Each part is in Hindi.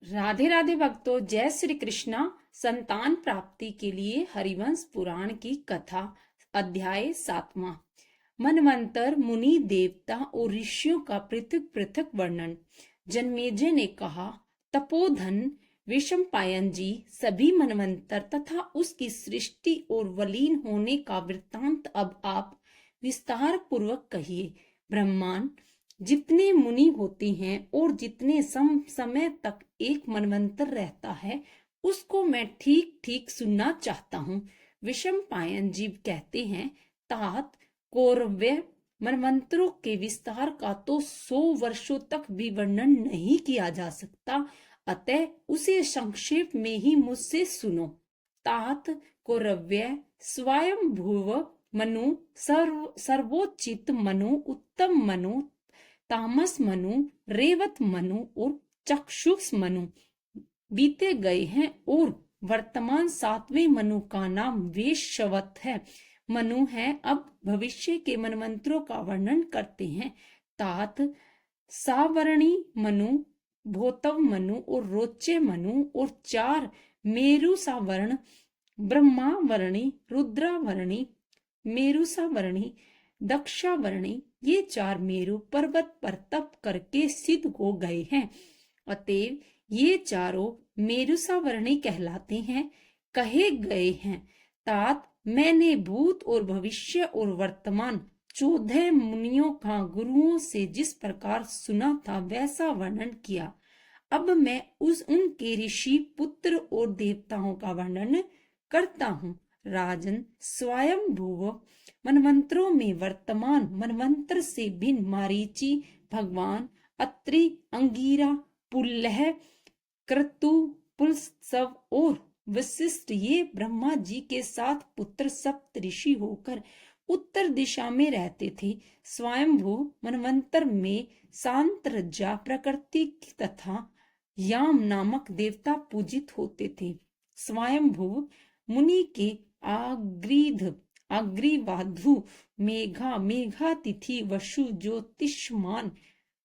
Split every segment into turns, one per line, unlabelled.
राधे राधे भक्तों, जय श्री कृष्णा। संतान प्राप्ति के लिए हरिवंश पुराण की कथा। अध्याय 7वां। मनवंतर, मुनि, देवता और ऋषियों का पृथक पृथक वर्णन। जन्मेजय ने कहा, तपोधन विषमपायन जी, सभी मनवंतर तथा उसकी सृष्टि और वलीन होने का वृत्तांत अब आप विस्तार पूर्वक कहिए। ब्रह्मांड जितने मुनि होते हैं और जितने समय तक एक मनवंतर रहता है, उसको मैं ठीक ठीक सुनना चाहता हूँ। विषम पायन जीव कहते हैं, तात कौरव्य मनवंतरों के विस्तार का तो 100 वर्षों तक भी वर्णन नहीं किया जा सकता, अतः उसे संक्षेप में ही मुझसे सुनो। तात कौरव्य स्वयं भुव मनु, सर्वोचित मनु, उत्तम मनु, तामस मनु, रेवत मनु और चक्षुष मनु बीते गए हैं और वर्तमान 7वें मनु का नाम वेश्यवत है। मनु है अब भविष्य के मनमंत्रों का वर्णन करते हैं। तात सावर्णी मनु, भोतव मनु और रोच्य मनु और 4 मेरु सावर्ण, ब्रह्मावर्णी, रुद्रावर्णी, मेरुसावर्णी, दक्षावर्णी, ये 4 मेरु पर्वत पर तप करके सिद्ध हो गए हैं, अतएव ये चारों मेरुसावर्णी कहलाते हैं, कहे गए हैं। तात मैंने भूत और भविष्य और वर्तमान 14 मुनियों का गुरुओं से जिस प्रकार सुना था वैसा वर्णन किया। अब मैं उनके ऋषि, पुत्र और देवताओं का वर्णन करता हूँ। राजन, स्वयं भुव मनवंतरों में वर्तमान मनवंतर से भिन्न मारीची, भगवान, अत्रि, अंगीरा, पुल्लह, क्रतु, पुलस्त्य और वशिष्ठ, ये ब्रह्मा जी के 7 पुत्र सप्त ऋषि होकर उत्तर दिशा में रहते थे। स्वयंभू मनवंतर में सांत्रजा, प्रकृति तथा याम नामक देवता पूजित होते थे। स्वयंभू मुनि के अग्रीवाधु, मेघातिथि, वसु, ज्योतिष्मान,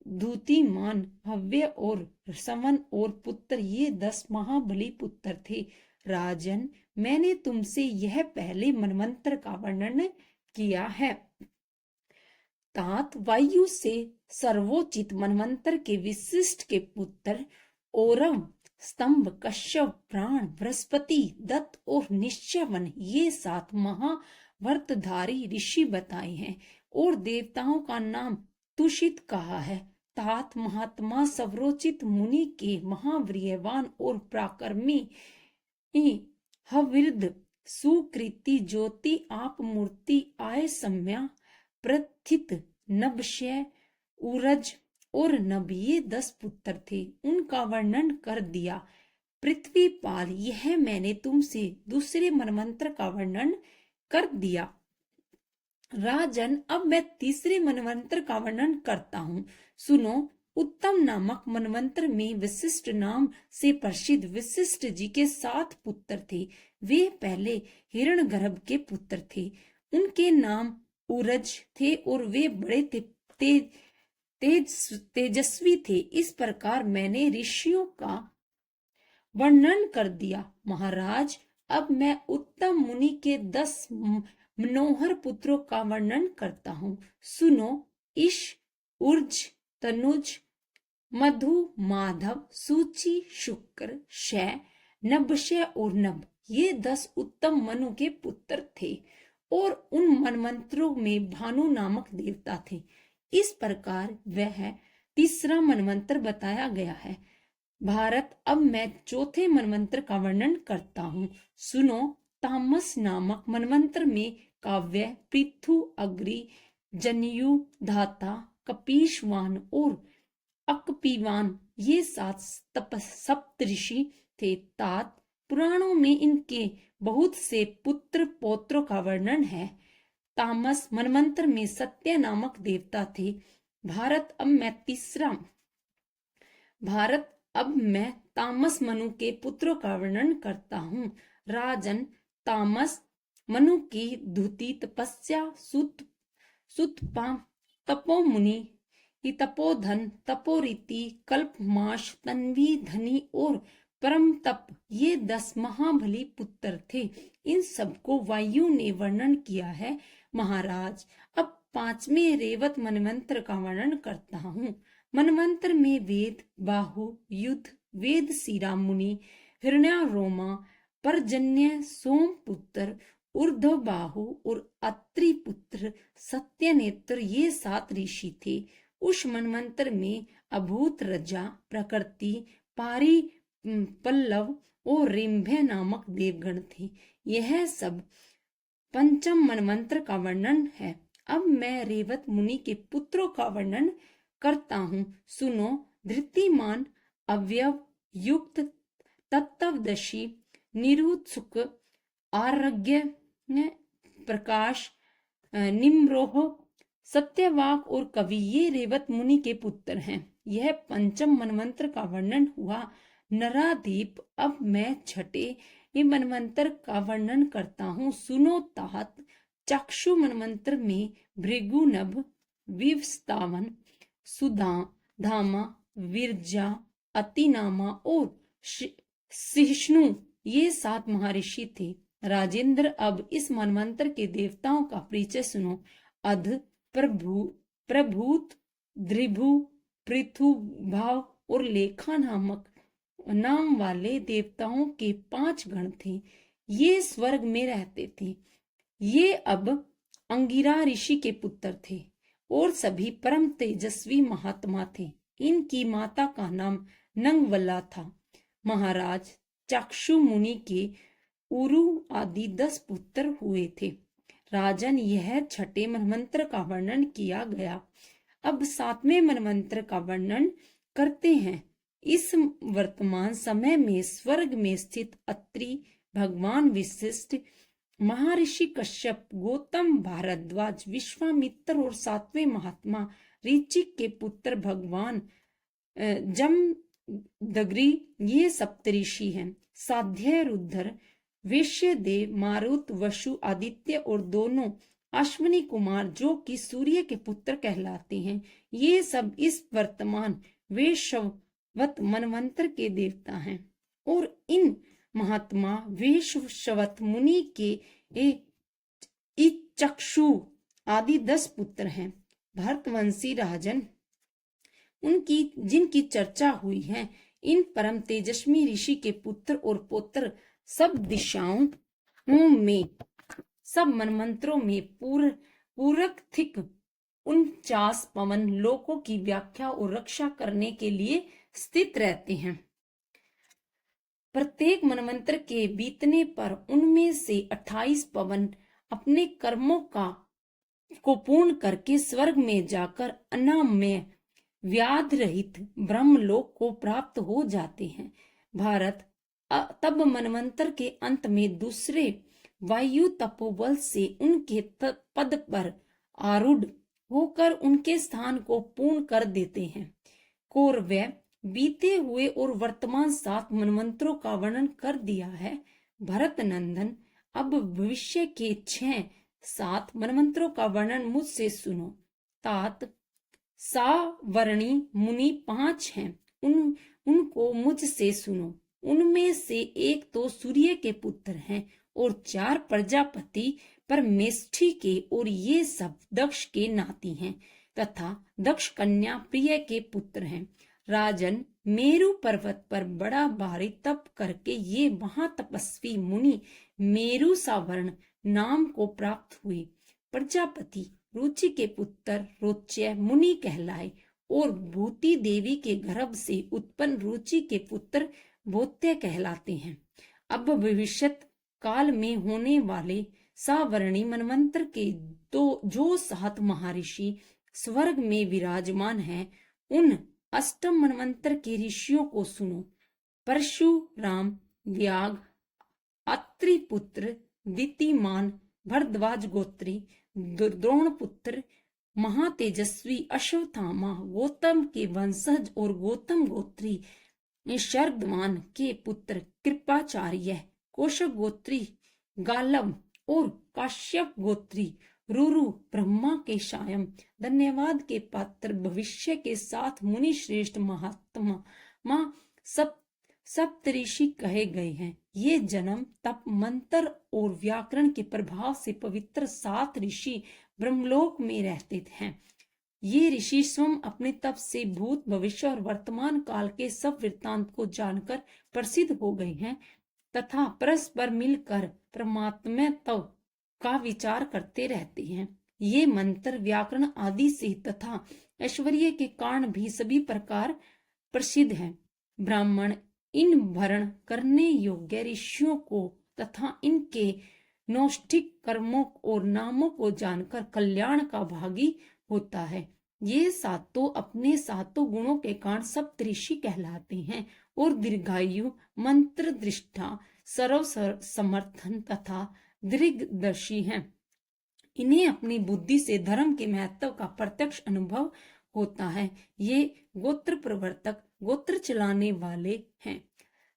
धूतिमान, हव्य और समन और पुत्र, ये 10 महाबली पुत्र थे। राजन, मैंने तुमसे यह पहले मनवंतर का वर्णन किया है। तात वायु से सर्वोचित मनवंतर के विशिष्ट के पुत्र औरव, स्तंभ, कश्यप, प्राण, बृहस्पति, दत्त और निश्चयवन, ये 7 महावर्तधारी ऋषि बताए हैं और देवताओं का नाम तुषित कहा है। तात महात्मा सर्वोचित मुनि के महावीर्यवान और पराक्रमी हविर्द, सुकृति, ज्योति, आप मूर्ति, आय सम्या, प्रथित, नभशय, उरज और नभ, ये 10 पुत्र थे, उनका वर्णन कर दिया। पृथ्वीपाल, यह मैंने तुमसे दूसरे मनवंतर का वर्णन कर दिया। राजन, अब मैं तीसरे मनवंतर का वर्णन करता हूँ, सुनो। उत्तम नामक मनवंतर में वशिष्ठ नाम से प्रसिद्ध वशिष्ठ जी के 7 पुत्र थे। वे पहले हिरण्यगर्भ के पुत्र थे। उनके नाम उरज थे और वे बड़े तेजस्वी थे। इस प्रकार मैंने ऋषियों का वर्णन कर दिया। महाराज, अब मैं उत्तम मुनि के 10 मनोहर पुत्रों का वर्णन करता हूँ, सुनो। ईश, उर्ज, तनुज, मधु, माधव, सूचि, शुक्र, शय, नभशय और नभ, ये 10 उत्तम मनु के पुत्र थे और उन मनमंत्रों में भानु नामक देवता थे। इस प्रकार वह तीसरा मनवंतर बताया गया है। भारत, अब मैं चौथे मनवंतर का वर्णन करता हूँ, सुनो। तामस नामक मनवंतर में काव्य, पृथु, अग्रि, जनेयु, धाता, कपीशवान और अकपीवान, ये 7 सप्तऋषि थे। तात पुराणों में इनके बहुत से पुत्र पौत्रों का वर्णन है। तामस मनवंतर में सत्य नामक देवता थे। भारत, अब मैं तामस मनु के पुत्रों का वर्णन करता हूँ। राजन, तामस मनु की धुति, तपस्या, सुतपा, तपोमुनि, तपोधन, तपोरीति, कल्पमाश, तन्वी, धनी और परम तप, ये 10 महाबली पुत्र थे। इन सबको वायु ने वर्णन किया है। महाराज, अब 5वें रेवत मनवंतर का वर्णन करता हूँ। मनवंतर में वेद बाहु, युद्ध, वेद सीरा मुनि, हिरण्यारोमा, पर्जन्य, सोमपुत्र, ऊर्ध्व बाहु और अत्रि पुत्र सत्यनेत्र, ये 7 ऋषि थे। उस मनवंतर में अभूत रजा, प्रकृति, पारी, पल्लव और रिंभे नामक देवगण थे। यह सब पंचम मनवंतर का वर्णन है। अब मैं रेवत मुनि के पुत्रों का वर्णन करता हूँ। सुनो। धृतिमान, अव्यव, युक्त, तत्वदशी, निरुत्सुक, आरग्य, प्रकाश, निम्रोह, सत्यवाक और कवि, ये रेवत मुनि के पुत्र हैं। यह पंचम मनवंतर का वर्णन हुआ। नराधीप, अब मैं छठे मनवंतर का वर्णन करता हूँ। सुनो तात। चक्षु मनवंतर में भृगुनभ, विवस्तावन, सुधा, धामा, विरजा, अतिनामा और सिष्णु, ये 7 महर्षि थे। राजेंद्र, अब इस मनवंतर के देवताओं का परिचय सुनो। अध, प्रभूत, द्रिभु, पृथु, भाव और लेखा नामक नाम वाले देवताओं के 5 गण थे। ये स्वर्ग में रहते थे। ये अब अंगिरा ऋषि के पुत्र थे और सभी परम तेजस्वी महात्मा थे। इनकी माता का नाम नंगवला था। महाराज, चक्षु मुनि के उरु आदि 10 पुत्र हुए थे। राजन, यह छठे मनवंतर का वर्णन किया गया। अब 7वें मनवंतर का वर्णन करते हैं। इस वर्तमान समय में स्वर्ग में स्थित अत्रि, भगवान वशिष्ठ, महर्षि कश्यप, गौतम, भारद्वाज, विश्वामित्र और 7वें महात्मा ऋचिक के पुत्र भगवान जमदग्नि, ये सप्तऋषि हैं। साध्य, रुद्र, वैश्यदेव, मारुत, वसु, आदित्य और दोनों अश्विनी कुमार, जो कि सूर्य के पुत्र कहलाते हैं, ये सब इस वर्तमान वैश्ववत मनवंतर के देवता हैं। और इन महात्मा वैश्ववत मुनि के चक्षु आदि 10 पुत्र हैं। भरतवंशी राजन, उनकी जिनकी चर्चा हुई है, इन परम तेजस्वी ऋषि के पुत्र और पौत्र सब दिशाओं में, सब मनमंत्रों में पूरक थिक 49 पवन लोकों की व्याख्या और रक्षा करने के लिए स्थित रहते हैं। प्रत्येक मनमंत्र के बीतने पर उनमें से 28 पवन अपने कर्मों को पूर्ण करके स्वर्ग में जाकर अनामय व्याध रहित ब्रह्मलोक को प्राप्त हो जाते हैं। भारत, तब मनवंतर के अंत में दूसरे वायु तपोबल से उनके पद पर आरूढ़ होकर उनके स्थान को पूर्ण कर देते हैं। कौरव, बीते हुए और वर्तमान 7 मनवंतरों का वर्णन कर दिया है। भरत नंदन, अब भविष्य के 6-7 मनवंतरों का वर्णन मुझसे सुनो। तात, सावर्णी मुनि 5 हैं, उनको मुझसे सुनो। उनमें से एक तो सूर्य के पुत्र हैं और 4 प्रजापति परमेष्ठी के, और ये सब दक्ष के नाती हैं तथा दक्ष कन्या प्रिय के पुत्र हैं। राजन, मेरु पर्वत पर बड़ा भारी तप करके ये महातपस्वी मुनि मेरु सावर्ण नाम को प्राप्त हुए। प्रजापति रुचि के पुत्र रोच्य मुनि कहलाए और भूति देवी के गर्भ से उत्पन्न रुचि के पुत्र भोत्य कहलाते हैं। अब भविष्यत काल में होने वाले सावर्णी मनवंतर के जो 7 महर्षि स्वर्ग में विराजमान हैं, उन अष्टम मनवंतर के ऋषियों को सुनो। परशुराम, व्याघ, अत्रि पुत्र, दितिमान, भरद्वाज गोत्री, द्रोण पुत्र, महातेजस्वी अश्वत्थामा, गौतम के वंशज और गौतम गोत्री, शरद्वान के पुत्र कृपाचार्य, कौशक गोत्री गालव और काश्यप गोत्री रुरु ब्रह्मा के शायम, धन्यवाद के पात्र भविष्य के साथ मुनि श्रेष्ठ महात्मा माँ सप्तऋषि कहे गए हैं। ये जन्म तप मंत्र और व्याकरण के प्रभाव से पवित्र 7 ऋषि ब्रह्मलोक में रहते हैं। ये ऋषि स्वयं अपने तप से भूत भविष्य और वर्तमान काल के सब वृत्तांत को जानकर प्रसिद्ध हो गए हैं तथा परस्पर मिलकर परमात्मत्व का विचार करते रहते हैं। ये मंत्र व्याकरण आदि से तथा ऐश्वर्य के कारण भी सभी प्रकार प्रसिद्ध हैं। ब्राह्मण इन भरण करने योग्य ऋषियों को तथा इनके नौष्ठिक कर्मों और नामों को जानकर कल्याण का भागी होता है। ये सातों अपने सातों गुणों के कारण सप्तऋषि कहलाते हैं और दीर्घायु, मंत्र दृष्टा, सर्व समर्थन तथा दीर्घदर्शी हैं। इन्हें अपनी बुद्धि से धर्म के महत्व का प्रत्यक्ष अनुभव होता है। ये गोत्र प्रवर्तक, गोत्र चलाने वाले हैं।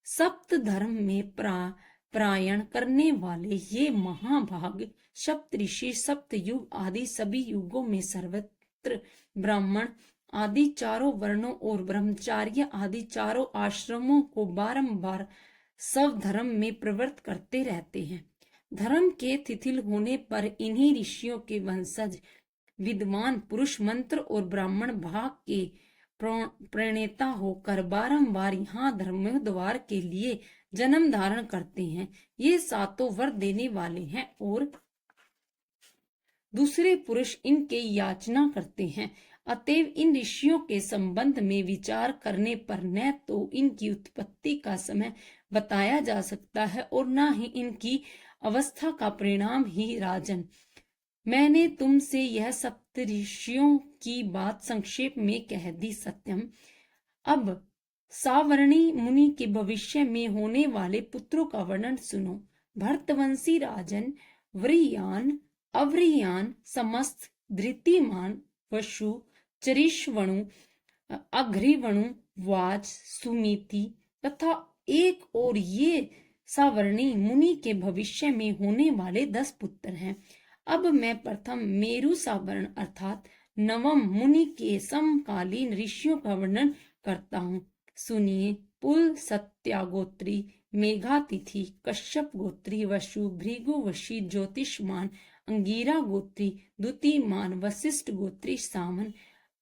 सप्त धर्म में प्रायण करने वाले ये महाभाग सप्तऋषि सप्त युग आदि सभी युगों में सर्वत्र ब्राह्मण आदि चारों वर्णों और ब्रह्मचार्य आदि चारों आश्रमों को बारंबार सब धर्म में प्रवृत्त करते रहते हैं। धर्म के शिथिल होने पर इन्हीं ऋषियों के वंशज विद्वान पुरुष मंत्र और ब्राह्मण भाग के प्रणेता होकर बारंबार यहाँ धर्मोद्धार के लिए जन्म धारण करते हैं। ये सातों वर देने वाले हैं और दूसरे पुरुष इनके याचना करते हैं। अतएव इन ऋषियों के संबंध में विचार करने पर न तो इनकी उत्पत्ति का समय बताया जा सकता है और न ही इनकी अवस्था का परिणाम ही। राजन, मैंने तुमसे यह सप्तऋषियों की बात संक्षेप में कह दी। सत्यम, अब सावर्णी मुनि के भविष्य में होने वाले पुत्रों का वर्णन सुनो। भरतवंशी राजन व्रीयान, अव्रीयान, समस्त, धृतिमान, वसु, चरिष्वणु, अघ्रिवणु, वाज, सुमिति तथा एक और ये सावर्णी मुनि के भविष्य में होने वाले 10 पुत्र हैं। अब मैं प्रथम मेरु सावर्ण अर्थात नवम मुनि के समकालीन ऋषियों का वर्णन करता हूँ। सुनिए। पुल सत्यागोत्री, मेघातिथि, कश्यप गोत्री, वसु, भृगु, वशी, ज्योतिषमान, अंगीरा गोत्री, द्युतिमान, वशिष्ठ गोत्री, सामन,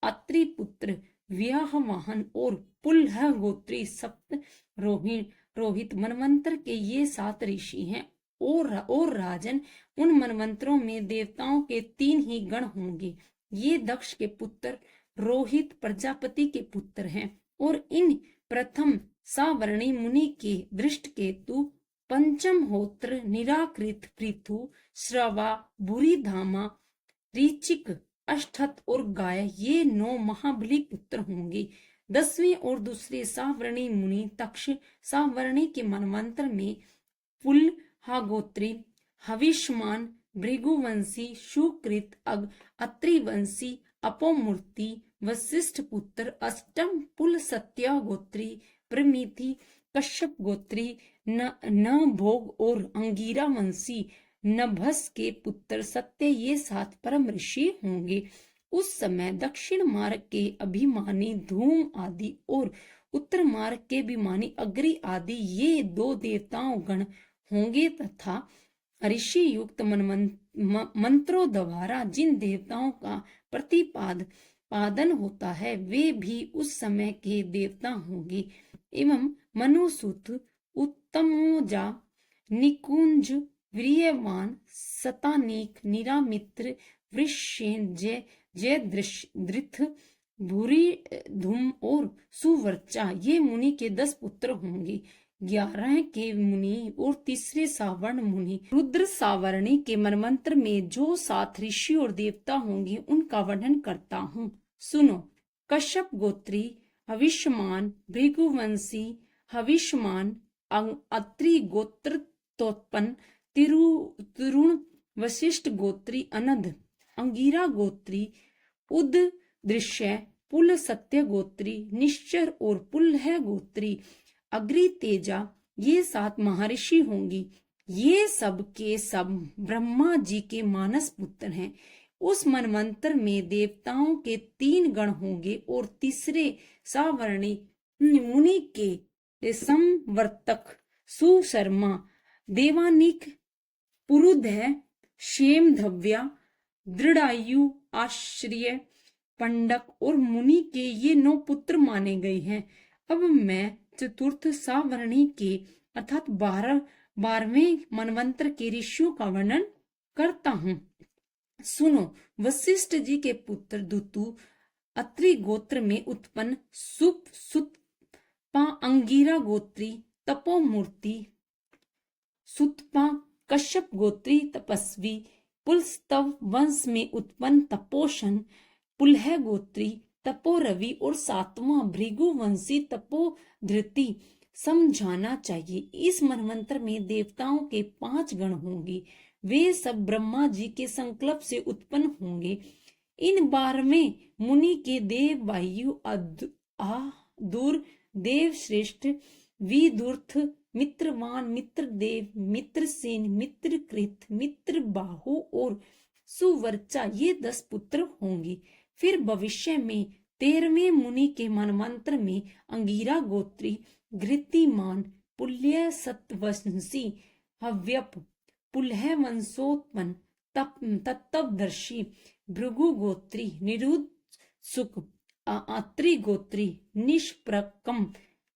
अत्रि पुत्र, व्याहवाहन और पुलह गोत्री सप्त रोहित मनवंतर के ये 7 ऋषि हैं। और राजन, उन मनवंतरों में देवताओं के 3 ही गण होंगे। ये दक्ष के पुत्र रोहित प्रजापति के पुत्र हैं और इन प्रथम सावर्णी मुनि के दृष्ट केतु, पंचम होत्र, निराकृत, पृथु, श्रवा, बुरीधामा, ऋचिक, अष्टहत और गाय ये 9 महाबली पुत्र होंगे। 10वें और दूसरे सावर्णी मुनि तक्ष सावर्णी के मनवंतर में पुलहागोत्री, हविष्मान, भृगुवंशी, सुकृत, अत्रिवंशी, अपोमूर्ति, वशिष्ठ पुत्र, अष्टम पुल सत्यागोत्री, प्रमिति, कश्यप गोत्री, न भोग और अंगीरा वंशी नभस के पुत्र सत्य ये 7 परम ऋषि होंगे। उस समय दक्षिण मार्ग के अभिमानी धूम आदि और उत्तर मार्ग के अभिमानी अग्रि आदि ये 2 देवताओं गण होंगे तथा ऋषि युक्त मंत्रों द्वारा जिन देवताओं का प्रतिपादन होता है वे भी उस समय के देवता होंगे। एवं मनुसुत, उत्तमोजा, निकुंज, वीर्यवान, सतानीक, निरामित्र, वृषेन, जयद्रथ, भूरी धूम और सुवर्चा ये मुनि के 10 पुत्र होंगे। 11 के मुनि और तीसरे सावर्ण मुनि रुद्र सावर्णी के मनवंतर में जो 7 ऋषि और देवता होंगे उनका वर्णन करता हूँ। सुनो। कश्यप गोत्री हविष्मान, भृगुवंशी हविष्मान, अत्रि गोत्रोत्पन्न, तिरुण वशिष्ठ गोत्री अनध, अंगीरा गोत्री उददृश्य, पुल सत्य गोत्री निश्चर और पुलह गोत्री अग्रि तेजा ये 7 महर्षि होंगी। ये सब के सब ब्रह्मा जी के मानस पुत्र हैं। उस मनवंतर में देवताओं के 3 गण होंगे और तीसरे सावर्णी मुनि के संवर्तक सुशर्मा, देवानिक, पुरुधय, क्षेमधव्या, दृढ़ायु, आश्रय, पंडक और मुनि के ये 9 पुत्र माने गए हैं। अब मैं चतुर्थ सावर्णी के अर्थात 12वें मनवंतर के ऋषियों का वर्णन करता हूँ। सुनो, वशिष्ठ जी के पुत्र दुतु अत्रि गोत्र में उत्पन्न सुतपा अंगिरा गोत्री तपोमूर्ति, सुतपा कश्यप गोत्री तपस्वी, पुलस्तव वंश में उत्पन्न तपोशन पुलह गोत्री तपोरवि और 7वां भृगुवंशी तपोधृति समझाना चाहिए। इस मनवंतर में देवताओं के 5 गण होंगे। वे सब ब्रह्मा जी के संकल्प से उत्पन्न होंगे। इन 12वें मुनि के देव वायु, दूर देव श्रेष्ठ, विदुर्थ, मित्रवान, मित्रदेव, मित्रसेन, मित्रकृत, मित्रबाहु और सुवर्चा ये 10 पुत्र होंगे। फिर भविष्य में 13वें मुनि के मनवंतर में अंगिरा गोत्री, घृतिमान, पुल्य सतवंशी, हव्यप, पुलह वंशोत्पन्न, तत्वदर्शी, भृगु गोत्री, निरुद्ध सुख, अत्रि गोत्री, निष्प्रकम,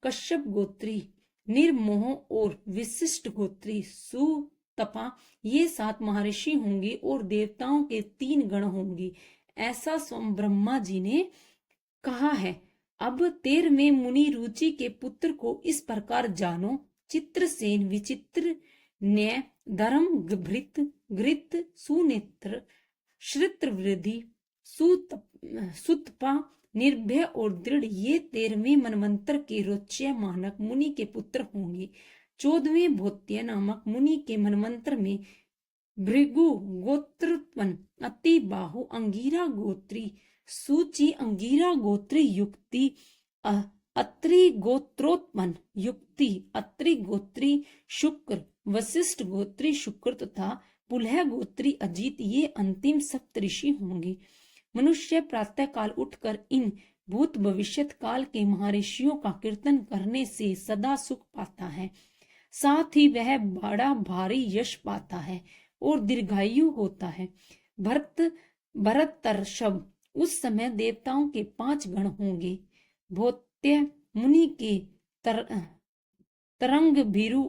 कश्यप गोत्री, निर्मोह और विशिष्ट गोत्री, सुतपा ये 7 महर्षि होंगे और देवताओं के 3 गण होंगे। ऐसा स्वयं ब्रह्मा जी ने कहा है। अब 13वें मुनि रुचि के पुत्र को इस प्रकार जानो। चित्रसेन, विचित्र, न्याय, धर्म, भृत, घृत, सुनेत्र, श्रुतवृद्धि, सुतपा, निर्भय और दृढ़ ये 13वें मनवंतर के रोच्य मानक मुनि के पुत्र होंगे। 14वें भौत्य नामक मुनि के मनवंतर में भृगु गोत्रोत्पन्न, अति बाहु, अंगिरा गोत्री, सूची, अंगिरा गोत्री, युक्ति, अत्रि गोत्रोत्पन्न, युक्ति, अत्रि गोत्री, शुक्र, वशिष्ठ गोत्री, शुक्र तथा पुलह गोत्री, अजीत ये अंतिम सप्तऋषि होंगे। मनुष्य प्रातः काल उठकर इन भूत भविष्यत काल के महर्षियों का कीर्तन करने से सदा सुख पाता है, साथ ही वह बड़ा भारी यश पाता है और दीर्घायु होता है। भरतर्षभ उस समय देवताओं के 5 गण होंगे। भौत्य मुनि के तरंग भीरु,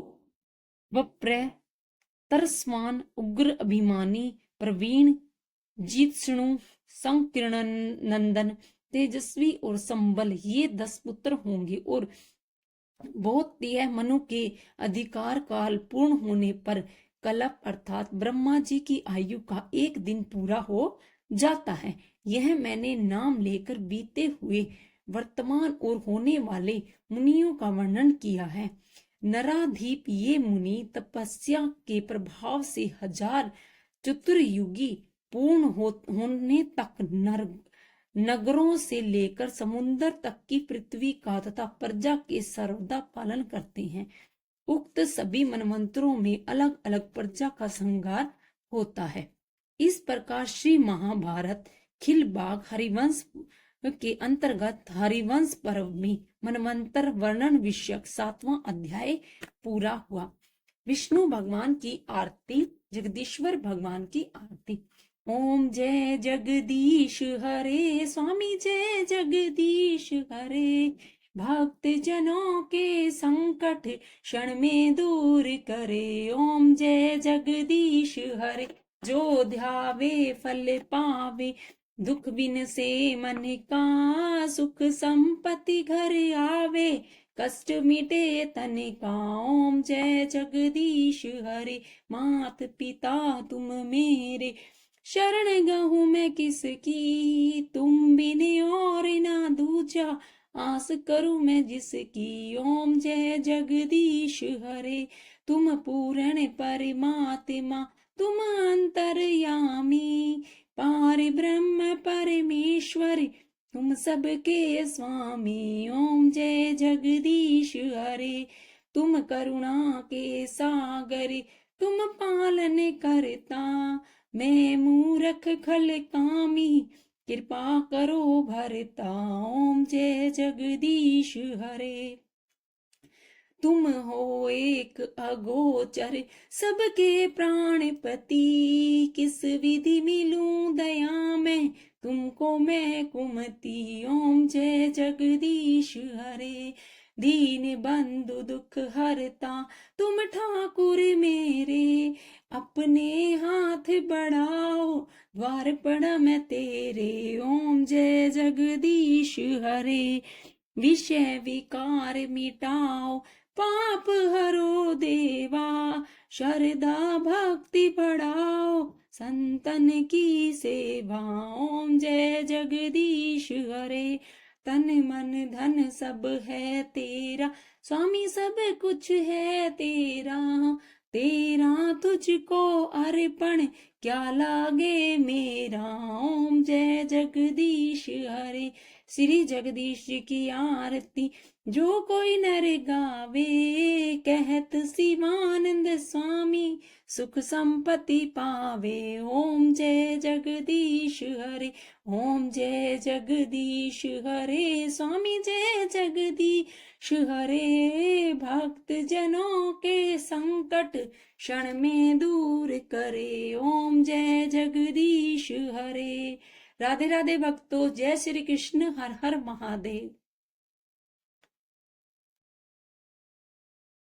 वप्र, तरस्वान, उग्र, अभिमानी, प्रवीण, जिष्णु, संकीर्ण नंदन, तेजस्वी और संबल ये 10 पुत्र होंगे। और भौत्य मनु के अधिकार काल पूर्ण होने पर कलप अर्थात ब्रह्मा जी की आयु का 1 दिन पूरा हो जाता है। यह मैंने नाम लेकर बीते हुए, वर्तमान और होने वाले मुनियों का वर्णन किया है। नराधीप ये मुनि तपस्या के प्रभाव से 1000 चतुर्युगी पूर्ण होने तक नगरों से लेकर समुद्र तक की पृथ्वी का तथा प्रजा के सर्वदा पालन करते हैं। उक्त सभी मनवंतरों में अलग अलग प्रजा का संहार होता है। इस प्रकार श्री महाभारत खिलबाग हरिवंश के अंतर्गत हरिवंश पर्व में मनवंतर वर्णन विषयक 7वां अध्याय पूरा हुआ। विष्णु भगवान की आरती, जगदीश्वर भगवान की आरती। ओम जय जगदीश हरे, स्वामी जय जगदीश हरे, भक्त जनों के संकट क्षण में दूर करे। ओम जय जगदीश हरे, जो ध्यावे फल पावे, दुख बिन से मन का, सुख संपत्ति घर आवे, कष्ट मिटे तन का। ओम जय जगदीश हरे, मात पिता तुम मेरे, शरण गहूं मैं किसकी, तुम बिन और ना दूजा, आस करूं मैं जिसकी। ओम जय जगदीश हरे, तुम पूर्ण परमात्मा, तुम अंतर्यामी, पार ब्रह्म परमेश्वर, तुम सबके स्वामी। ओम जय जगदीश हरे, तुम करुणा के सागर, तुम पालन करता, मैं मूरख खल कामी, कृपा करो भरता, ओम जय जगदीश हरे। तुम हो एक अगोचर, सबके प्राणपति, किस विधि मिलूं दया में, तुमको मैं कुमति, ओम जय जगदीश हरे। दीन बंधु दुख हरता, तुम ठाकुर मेरे, अपने हाथ बढ़ाओ, द्वार पड़ा मैं तेरे, ओम जय जगदीश हरे। विषय विकार मिटाओ, पाप हरो देवा, श्रद्धा भक्ति बढ़ाओ, संतन की सेवा, ओम जय जगदीश हरे। तन मन धन सब है तेरा, स्वामी सब कुछ है तेरा, तेरा तुझको अर्पण, क्या लागे मेरा, ओम जय जगदीश हरे। श्री जगदीश जी की आरती जो कोई नर गावे, कहत शिवानंद स्वामी, सुख संपत्ति पावे, ओम जय जगदीश हरे, ओम जय जगदीश हरे, स्वामी जय जगदीश हरे। भक्त जनों के संकट क्षण में दूर करे, ओम जय जगदीश हरे। राधे राधे भक्तों, जय श्री कृष्ण, हर हर महादेव।